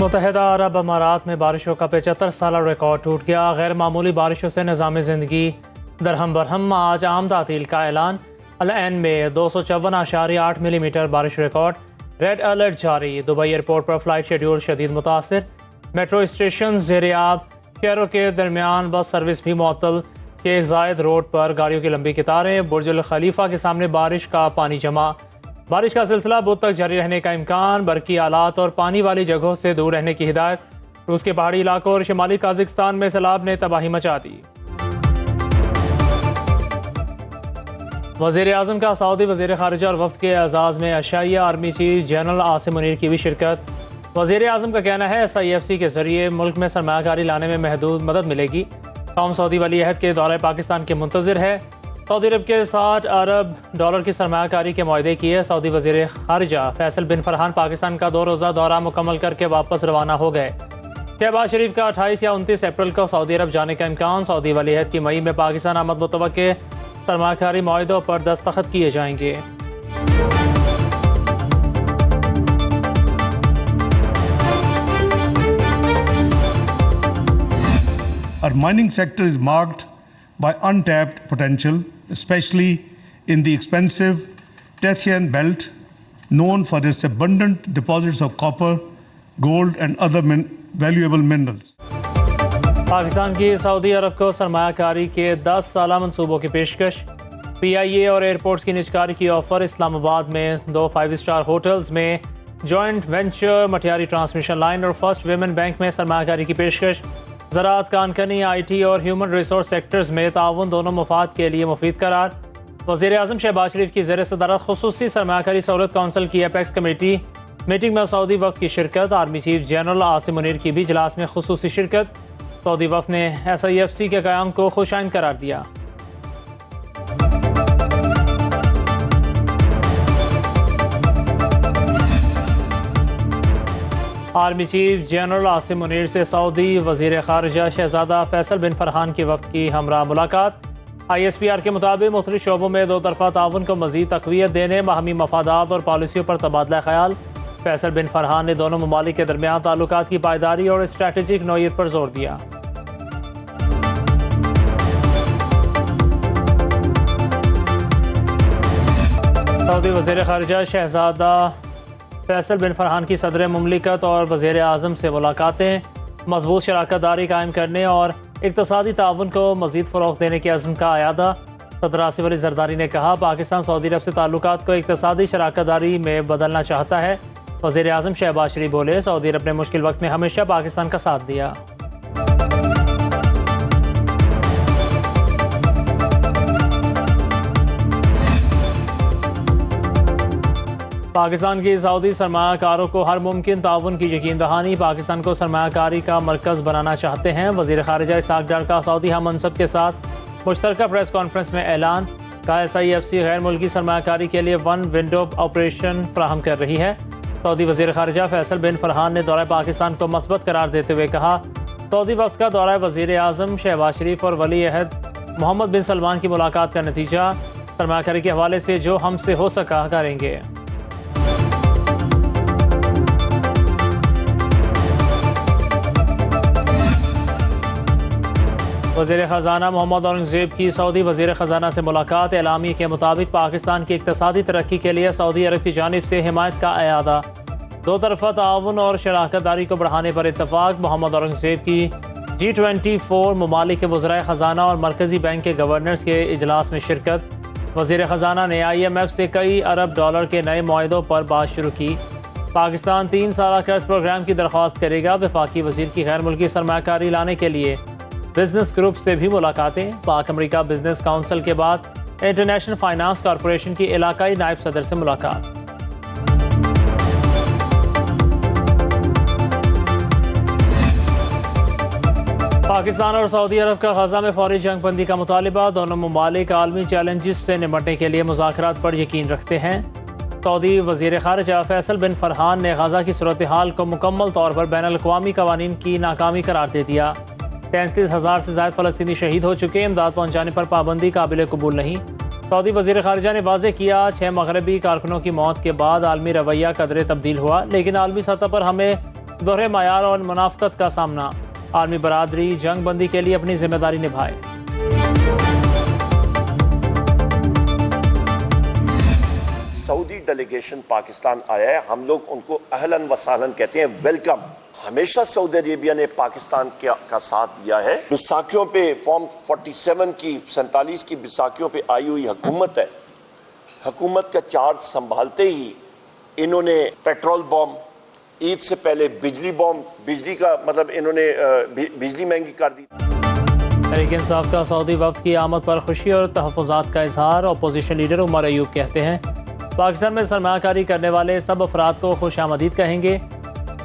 मुत्तहिदा अरब अमारात में बारिशों का 75 साल रिकॉर्ड टूट गया। गैर मामूली बारिशों से निज़ाम ज़िंदगी दरहम बरहम। आज आम तातील का ऐलान। अल-ऐन में 254.8 मिलीमीटर बारिश रिकॉर्ड। रेड अलर्ट जारी। दुबई एयरपोर्ट पर फ्लाइट शेड्यूल शदीद मुतासिर। मेट्रो स्टेशन ज़ेर-ए-आब। शहरों के दरमियान बस सर्विस भी मुअत्तल। शेख जायद रोड पर गाड़ियों की लंबी कतारें। बुर्ज खलीफा के सामने बारिश का पानी जमा। बारिश का सिलसिला बुध तक जारी रहने का इम्कान। बरकी आलात और पानी वाली जगहों से दूर रहने की हिदायत। रूस के पहाड़ी इलाकों और शिमाली काज़ाकिस्तान में सैलाब ने तबाही मचा दी। वज़ीर आज़म का सऊदी वज़ीर ख़ारिजा और वफ़द के एजाज़ में Asia army chief general Asim Munir की भी शिरकत। वज़ीर आज़म का कहना है SIFC के ज़रिए मुल्क में सरमायाकारी लाने में महदूद मदद मिलेगी। कौम सऊदी वली अहद के दौरे पाकिस्तान के मुंतज़िर है। सऊदी अरब के 60 अरब डॉलर की सरमायाकारी के मुआहदे किए। सऊदी वज़ीर ख़ारिजा फैसल बिन फरहान पाकिस्तान का 2 रोज़ा दौरा मुकम्मल करके वापस रवाना हो गए। शहबाज शरीफ का 28 या 29 अप्रैल को सऊदी अरब जाने का इम्कान। सऊदी वली अहद की मई में पाकिस्तान आमद मुतवक्के। सरमायाकारी मुआहदों पर दस्तखत किए जाएंगे। Our mining sector is marked by untapped potential, especially in the expensive Tethyan Belt, known for its abundant deposits of copper, gold and other valuable minerals. Pakistan की सऊदी अरब को सरमायाकारी के 10 साला मनसूबों की पेशकश। PIA और एयरपोर्ट्स की निजकारी की ऑफर। इस्लामाबाद में 2 5 स्टार होटल्स में joint venture. Matiari transmission line और फर्स्ट विमेन बैंक में सरमायाकारी की पेशकश। ज़राअत, कानकनी, IT और ह्यूमन रिसोर्स सेक्टर्स में ताउन दोनों मफाद के लिए मुफीद करार। वज़ीर आज़म शहबाज शरीफ की ज़ेर सदारत खुसूसी सरमायाकारी सहूलत काउंसिल की एपेक्स कमेटी मीटिंग में सऊदी वफ़द की शिरकत। Army chief general Asim Munir की भी इजलास में खुसूसी शिरकत। सऊदी वफ़द ने SIFC के क़याम को खुशाइन करार दिया। Army chief general Asim Munir से सऊदी वज़ीर ख़ारिजा शहज़ादा फैसल बिन फरहान की वफ़द की हमरा मुलाकात। ISPR के मुताबिक मुख्तलिफ शोबों में 2 तरफ़ा ताउन को मज़ीद तक़वियत देने, बाहमी मफादात और पॉलिसियों पर तबादला ख़याल। फैसल बिन फरहान ने दोनों ममालिक के दरमियान ताल्लुकात की पायदारी और स्ट्रैटेजिक नौयत पर जोर दिया। सऊदी वज़ीर ख़ारिजा शहज़ादा फैसल बिन फरहान की सदर मुमलिकत और वज़ीर आज़म से मुलाकातें। मजबूत शराकत दारी कायम करने और इक़्तिसादी ताउन को मज़ीद फ़रोग़ देने के अज़्म का आयादा। सदर आसिफ अली ज़रदारी ने कहा, पाकिस्तान सऊदी अरब से ताल्लुकात को इक़्तिसादी शराकत दारी में बदलना चाहता है। वज़ीर आज़म शहबाज शरीफ बोले, सऊदी अरब ने मुश्किल वक्त में हमेशा पाकिस्तान का साथ दिया। पाकिस्तान की सऊदी सरमायाकारों को हर मुमकिन ताउन की यकीन दहानी। पाकिस्तान को सरमायाकारी का मरकज़ बनाना चाहते हैं। वज़ीर ख़ारिजा इसहाक़ डार का सऊदी हम मनसब के साथ मुश्तरका प्रेस कॉन्फ्रेंस में ऐलान। कहा, SIFC गैर मुल्की सरमायाकारी के लिए 1 विंडो ऑपरेशन फ्राहम कर रही है। सऊदी वज़ीर ख़ारिजा फैसल बिन फरहान ने दौरा पाकिस्तान को मस्बत करार देते हुए कहा, सऊदी वक़्त का दौरा वज़ीर आज़म शहबाज शरीफ और वली अहद मोहम्मद बिन सलमान की मुलाकात का नतीजा। सरमायाकारी के हवाले से जो हमसे हो सका करेंगे। वज़ीर ख़ज़ाना मोहम्मद औरंगज़ेब की सऊदी वज़ीर ख़ज़ाना से मुलाकात। एलामी के मुताबिक पाकिस्तान की इक़्तिसादी तरक्की के लिए सऊदी अरब की जानिब से हिमायत का अयादा। 2 तरफ़ा ताउन और शराकत दारी को बढ़ाने पर इत्तफ़ाक़। मोहम्मद औरंगज़ेब की G24 ममालिक के वज़राए ख़ज़ाना और मरकज़ी बैंक के गवर्नर्स के इजलास में शिरकत। वज़ीर ख़ज़ाना ने IMF से कई अरब डॉलर के नए मुआहदों पर बात शुरू की। पाकिस्तान 3 साला कर्ज प्रोग्राम की दरख्वास्त करेगा। वफाकी वज़ीर की गैर मुल्की सरमायाकारी लाने के लिए बिजनेस ग्रुप से भी मुलाकातें। पाक अमेरिका बिजनेस काउंसिल के बाद इंटरनेशनल फाइनेंस कॉरपोरेशन की इलाकाई नायब सदर से मुलाकात। पाकिस्तान और सऊदी अरब का गजा में फौरी जंग बंदी का मुतालिबा। दोनों ममालिक आलमी चैलेंजेस से निपटने के लिए मुज़ाकरात पर यकीन रखते हैं। सऊदी वज़ीर ख़ारिजा फैसल बिन फरहान ने गजा की सूरत हाल को मुकम्मल तौर पर बैन अल-अक़वामी क़वानीन की नाकामी करार दे दिया। 33,000 से ज़ायद फ़लस्तीनी शहीद हो चुके। इमदाद पहुँचाने पर पाबंदी काबिल कबूल नहीं। सऊदी वज़ीर ख़ारिजा ने वाज़ेह किया, 6 मग़रबी कारकुनों की मौत के बाद आलमी रवैया कदरे तब्दील हुआ, लेकिन आलमी सतह पर हमें दोहरे मायार और मुनाफकत का सामना। आर्मी बरादरी जंग बंदी के लिए अपनी जिम्मेदारी निभाए। सऊदी डेलीगेशन पाकिस्तान आया है, हम लोग उनको अहलन व सहलन कहते हैं, वेलकम। हमेशा सऊदी अरेबिया ने पाकिस्तान का साथ दिया है। बैसाखियों पे फॉर्म 47 की 47 की बैसाखियों पे आई हुई हुकूमत है, हुकूमत का चार्ज संभालते ही इन्होंने पेट्रोल बम, ईद से पहले बिजली बम, बिजली का मतलब इन्होंने बिजली महंगी कर दी। तहरीक इंसाफ का सऊदी वफ्द की आमद पर खुशी और तहफ़्फ़ुज़ात का इजहार। अपोजिशन लीडर उमर अयूब कहते हैं पाकिस्तान में सरमायाकारी करने वाले सब अफराद को खुशामदीद कहेंगे।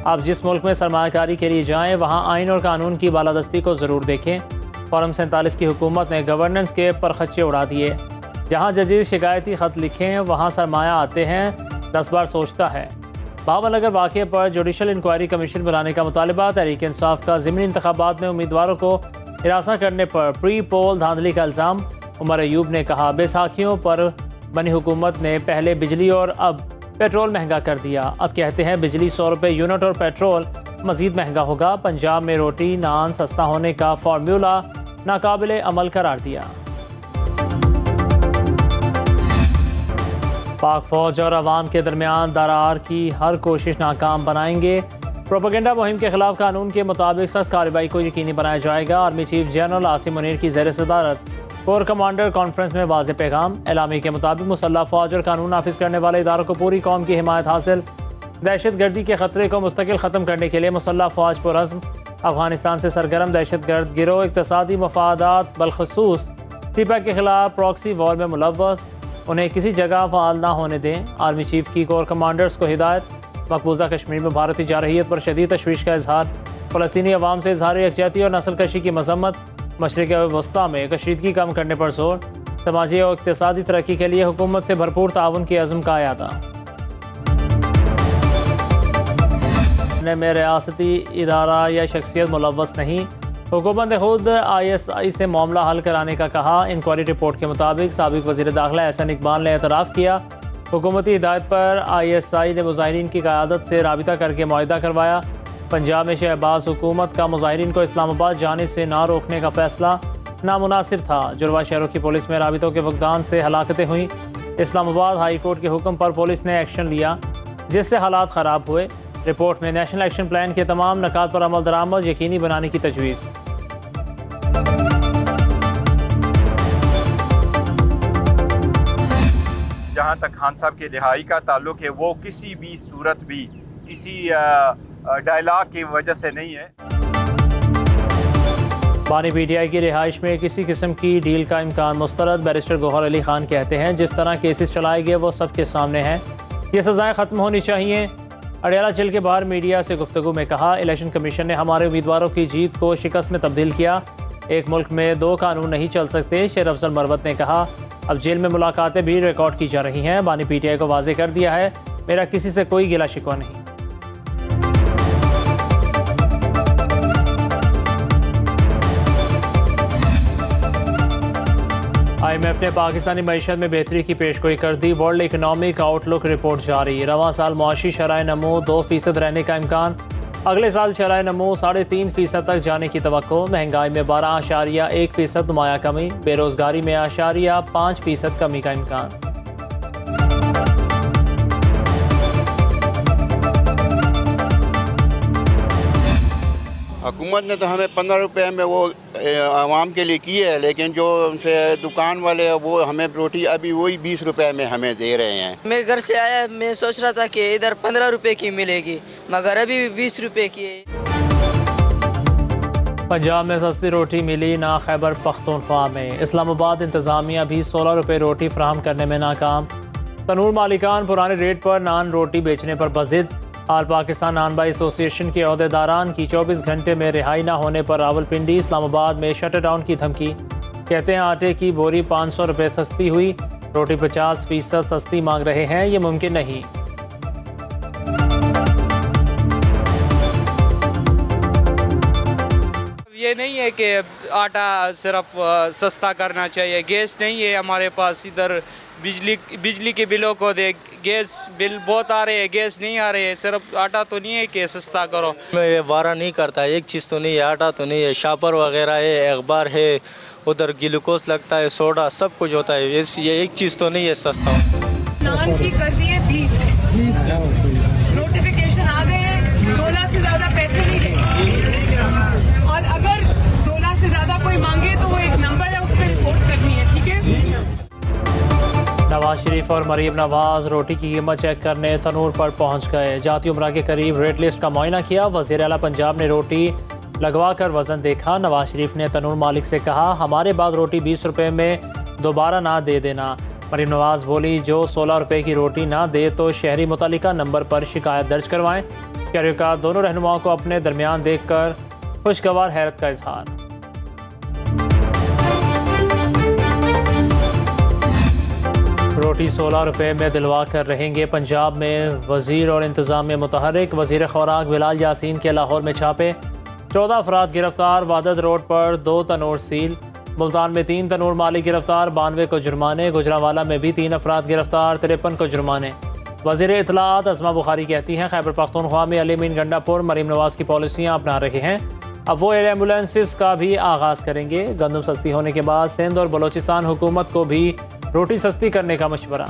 आप जिस मुल्क में सरमायाकारी के लिए जाएँ वहाँ आइन और कानून की बालादस्ती को ज़रूर देखें। फॉर्म 47 की हुकूमत ने गवर्नेंस के परखच्चे उड़ा दिए। जहाँ जजेस शिकायती ख़त लिखें वहाँ सरमाया आते हैं, 10 बार सोचता है। भावनगर वाक़े पर जुडिशल इंक्वायरी कमीशन बनाने का मुतालबा। तहरीक इंसाफ का ज़िमनी इंतखाबात में उम्मीदवारों को हिरासा करने पर प्री पोल धांधली का इल्ज़ाम। उमर अयूब ने कहा बैसाखियों पर बनी हुकूमत ने पहले बिजली और अब पेट्रोल महंगा कर दिया। अब कहते हैं बिजली 100 रुपये यूनिट और पेट्रोल मज़ीद महंगा होगा। पंजाब में रोटी नान सस्ता होने का फार्मूला नाकाबिले अमल करार दिया। पाक फौज और अवाम के दरमियान दरार की हर कोशिश नाकाम बनाएंगे। प्रोपेगेंडा मुहिम के खिलाफ कानून के मुताबिक सख्त कार्रवाई को यकीनी बनाया जाएगा। Army chief general Asim Munir की ज़ेर सदारत कोर कमांडर कॉन्फ्रेंस में वाज़ेह पैगाम। एलामी के मुताबिक मुसल्लह फ़ौज और कानून नाफिज करने वाले इदारों को पूरी कौम की हिमायत हासिल। दहशत गर्दी के ख़तरे को मुस्तकिल ख़त्म करने के लिए मुसल्लह फ़ौज पुरअज़्म। अफगानिस्तान से सरगर्म दहशत गर्द गिरोह इक़्तिसादी मफादात बलखसूस तिबा के खिलाफ प्रॉक्सी वॉर में मुलव्वस, उन्हें किसी जगह फ़ाल ना होने दें। आर्मी चीफ की कोर कमांडर्स को हिदायत। मकबूजा कश्मीर में भारतीय जारहियत पर शदीद तशवीश का इजहार। फ़लस्तीनी अवाम से इजहार यकजहती और नस्ल कशी की मजम्मत। मशरिक़ वस्ता में कशीदगी कम करने पर जोर। समाजी और इक़्तिसादी तरक्की के लिए हुकूमत से भरपूर ताउन के अज़्म का अयादा। में रियासती इदारा या शख्सियत मुलव्वस नहीं। हुकूमत ने खुद ISI से मामला हल कराने का कहा। इंक्वायरी रिपोर्ट के मुताबिक साबिक़ वज़ीर दाखिला एहसन इकबाल ने एतराफ़ किया हुकूमती हिदायत पर ISI ने मुज़ाहिरीन की क़यादत से राबिता करके मुआहिदा करवाया। पंजाब में शहबाज हुकूमत का मुज़ाहिरीन को इस्लामाबाद जाने से ना रोकने का फ़ैसला नामुनासिब था। जुड़वा शहरों की पुलिस में राबितों के फुक़दान से हलाकतें हुई। इस्लामाबाद हाई कोर्ट के हुक्म पर पुलिस ने एक्शन लिया जिससे हालात ख़राब हुए। रिपोर्ट में नेशनल एक्शन प्लान के तमाम नकात पर अमल दरामद यकीनी बनाने की तजवीज़। जहाँ तक खान साहब के रिहाई का ताल्लुक है वो किसी भी सूरत भी किसी डायलॉग की वजह से नहीं है। बानी PTI की रिहाइश में किसी किस्म की डील का इम्कान मुस्तरद। बैरिस्टर गौहर अली खान कहते हैं जिस तरह केसेस चलाए गए वो सबके सामने हैं, ये सज़ाएँ ख़त्म होनी चाहिए। अडियाला जेल के बाहर मीडिया से गुफ्तगू में कहा इलेक्शन कमीशन ने हमारे उम्मीदवारों की जीत को शिकस्त में तब्दील किया। एक मुल्क में 2 कानून नहीं चल सकते। शेर अफजल मरवत ने कहा अब जेल में मुलाकातें भी रिकॉर्ड की जा रही हैं। बानी PTI को वाज़ेह कर दिया है मेरा किसी से कोई गिला शिकवा नहीं। IMF ने पाकिस्तानी मईशत में बेहतरी की पेशगोई कर दी। वर्ल्ड इकनॉमिक आउटलुक रिपोर्ट जारी। रवां साल मुआशी शरह नमो 2% रहने का इम्कान। अगले साल शरह नमो 3.5% तक जाने की तवक्को। महंगाई में 12.1% नुमाया कमी। बेरोजगारी में 5% कमी का इम्कान। हुकूमत ने तो हमें 15 रुपये में वो आवाम के लिए की है, लेकिन जो उनसे दुकान वाले वो हमें रोटी अभी वही 20 रुपये में हमें दे रहे हैं। मैं घर से आया, मैं सोच रहा था कि इधर 15 रुपये की मिलेगी मगर अभी भी 20 रुपये की है। पंजाब में सस्ती रोटी मिली ना खैबर पख्तूनख्वा में। इस्लामाबाद इंतज़ामिया भी 16 रुपये रोटी फराहम करने में नाकाम। तनूर मालिकान पुराने रेट पर नान रोटी बेचने पर बज़िद। आल पाकिस्तान नान बाई एसोसिएशन के अहदेदारान की 24 घंटे में रिहाई न होने पर रावलपिंडी इस्लामाबाद में शटर डाउन की धमकी। कहते हैं आटे की बोरी 500 रुपये सस्ती हुई, रोटी 50% सस्ती मांग रहे हैं, ये मुमकिन नहीं। ये नहीं है कि आटा सिर्फ सस्ता करना चाहिए। गैस नहीं है हमारे पास, इधर बिजली के बिलों को दे, गैस बिल बहुत आ रहे हैं, गैस नहीं आ रहे हैं। सिर्फ आटा तो नहीं है कि सस्ता करो। मैं ये वारा नहीं करता, एक चीज़ तो नहीं है, आटा तो नहीं है, शापर वगैरह है, अखबार है, उधर ग्लूकोज लगता है, सोडा, सब कुछ होता है। ये एक चीज़ तो नहीं है सस्ता। नान की कर दी है 20, नोटिफिकेशन आ गए हैं, 16 से ज़्यादा पैसे नहीं देंगे, और अगर 16 से ज़्यादा कोई मांगे तो वो एक नंबर है, उस पर रिपोर्ट करनी है, ठीक है। नवाज शरीफ और मरीम नवाज रोटी की कीमत चेक करने तनूर पर पहुंच गए। जाती उम्रा के करीब रेट लिस्ट का मुआयना किया। वज़ीर आला पंजाब ने रोटी लगवा कर वज़न देखा। नवाज शरीफ ने तनूर मालिक से कहा, हमारे बाद रोटी 20 रुपये में दोबारा ना दे देना। मरीम नवाज बोली, जो 16 रुपये की रोटी ना दे तो शहरी मुतल्लिका नंबर पर शिकायत दर्ज करवाएं। शहरियों दोनों रहनुमाओं को अपने दरमियान देख कर खुशगवार हैरत का इजहार। रोटी 16 रुपये में दिलवा कर रहेंगे। पंजाब में वज़ीर और इंतज़ाम में मुतहरिक। वज़ीर खुराक बिलाल यासीन के लाहौर में छापे, 14 अफराद गिरफ्तार। वादत रोड पर 2 तनूर सील। मुल्तान में 3 तनूर मालिक गिरफ्तार, 92 को जुर्माने। गुजरांवाला में भी 3 अफराद गिरफ्तार, 53 को जुर्माने। वज़ीर इत्तलाआत अज़मा बुखारी कहती हैं, खैबर पख्तूनख्वा में अली मीन गंडापुर मरीम नवाज की पॉलिसियाँ अपना रहे हैं। अब वो एयर एम्बुलेंसेस का भी आगाज़ करेंगे। गंदम सस्ती होने के बाद सिंध और बलोचिस्तान हुकूमत को भी रोटी सस्ती करने का मशवरा।